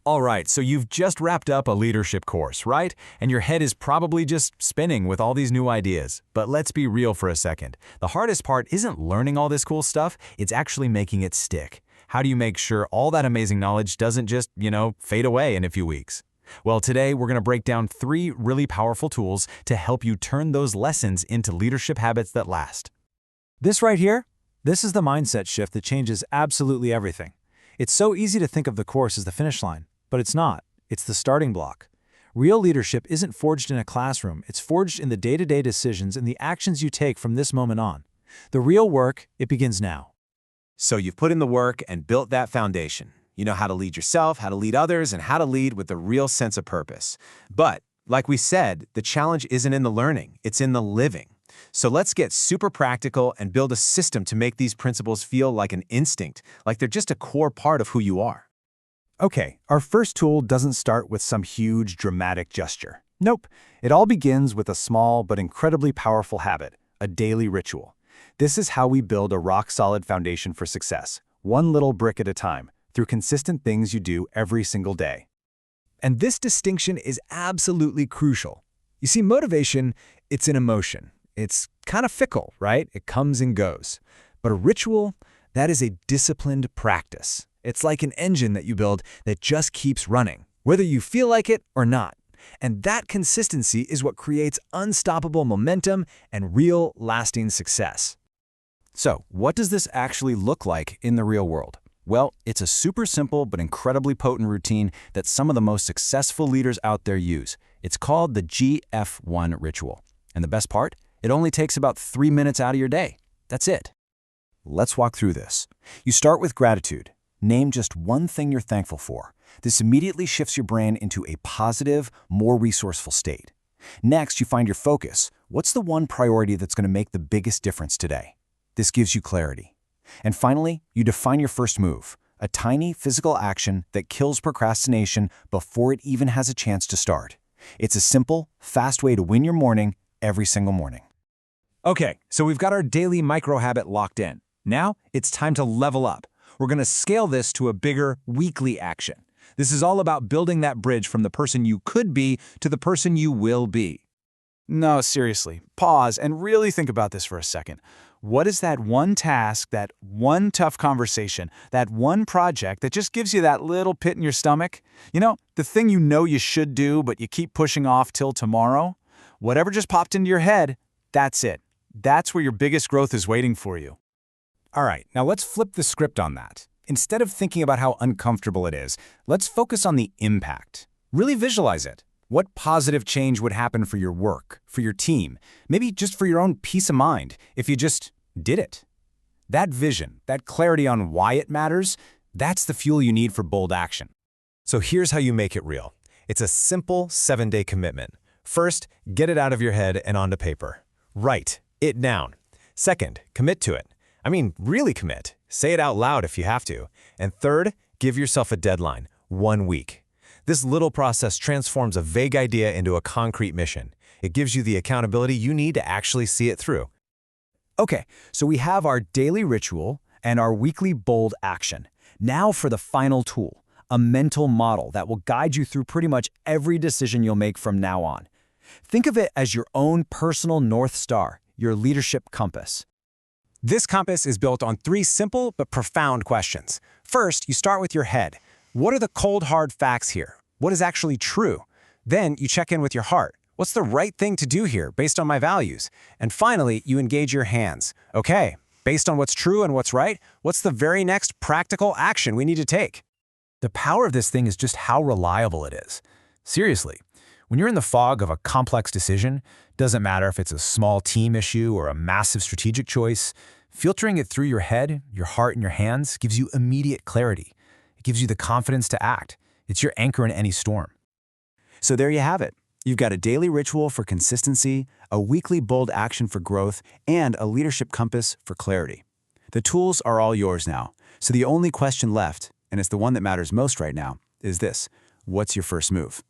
All right, so you've just wrapped up a leadership course, right? And your head is probably just spinning with all these new ideas. But let's be real for a second. The hardest part isn't learning all this cool stuff, it's actually making it stick. How do you make sure all that amazing knowledge doesn't just, fade away in a few weeks? Well, today we're going to break down 3 really powerful tools to help you turn those lessons into leadership habits that last. This right here, this is the mindset shift that changes absolutely everything. It's so easy to think of the course as the finish line, but it's not. It's the starting block. Real leadership isn't forged in a classroom. It's forged in the day-to-day decisions and the actions you take from this moment on. The real work, it begins now. So you've put in the work and built that foundation. You know how to lead yourself, how to lead others, and how to lead with a real sense of purpose. But, like we said, the challenge isn't in the learning, it's in the living. So let's get super practical and build a system to make these principles feel like an instinct, like they're just a core part of who you are. Okay, our first tool doesn't start with some huge, dramatic gesture. Nope, it all begins with a small but incredibly powerful habit, a daily ritual. This is how we build a rock-solid foundation for success, one little brick at a time, through consistent things you do every single day. And this distinction is absolutely crucial. You see, motivation, it's an emotion. It's kind of fickle, right? It comes and goes. But a ritual, that is a disciplined practice. It's like an engine that you build that just keeps running, whether you feel like it or not. And that consistency is what creates unstoppable momentum and real, lasting success. So, what does this actually look like in the real world? Well, it's a super simple but incredibly potent routine that some of the most successful leaders out there use. It's called the GF1 ritual. And the best part? It only takes about 3 minutes out of your day. That's it. Let's walk through this. You start with gratitude. Name just one thing you're thankful for. This immediately shifts your brain into a positive, more resourceful state. Next, you find your focus. What's the one priority that's going to make the biggest difference today? This gives you clarity. And finally, you define your first move, a tiny physical action that kills procrastination before it even has a chance to start. It's a simple, fast way to win your morning every single morning. Okay, so we've got our daily micro-habit locked in. Now, it's time to level up. We're going to scale this to a bigger weekly action. This is all about building that bridge from the person you could be to the person you will be. No, seriously, pause and really think about this for a second. What is that one task, that one tough conversation, that one project that just gives you that little pit in your stomach? The thing you know you should do, but you keep pushing off till tomorrow? Whatever just popped into your head, that's it. That's where your biggest growth is waiting for you. All right, now let's flip the script on that. Instead of thinking about how uncomfortable it is, let's focus on the impact. Really visualize it. What positive change would happen for your work, for your team, maybe just for your own peace of mind if you just did it? That vision, that clarity on why it matters, that's the fuel you need for bold action. So here's how you make it real. It's a simple 7-day commitment. First, get it out of your head and onto paper. Write it down. Second, commit to it. Really commit. Say it out loud if you have to. And third, give yourself a deadline, 1 week. This little process transforms a vague idea into a concrete mission. It gives you the accountability you need to actually see it through. Okay, so we have our daily ritual and our weekly bold action. Now for the final tool, a mental model that will guide you through pretty much every decision you'll make from now on. Think of it as your own personal North Star, your leadership compass. This compass is built on 3 simple but profound questions. First, you start with your head. What are the cold, hard facts here? What is actually true? Then you check in with your heart. What's the right thing to do here based on my values? And finally, you engage your hands. Okay, based on what's true and what's right, what's the very next practical action we need to take? The power of this thing is just how reliable it is. Seriously, when you're in the fog of a complex decision, doesn't matter if it's a small team issue or a massive strategic choice, filtering it through your head, your heart, and your hands gives you immediate clarity. It gives you the confidence to act. It's your anchor in any storm. So there you have it. You've got a daily ritual for consistency, a weekly bold action for growth, and a leadership compass for clarity. The tools are all yours now. So the only question left, and it's the one that matters most right now, is this: what's your first move?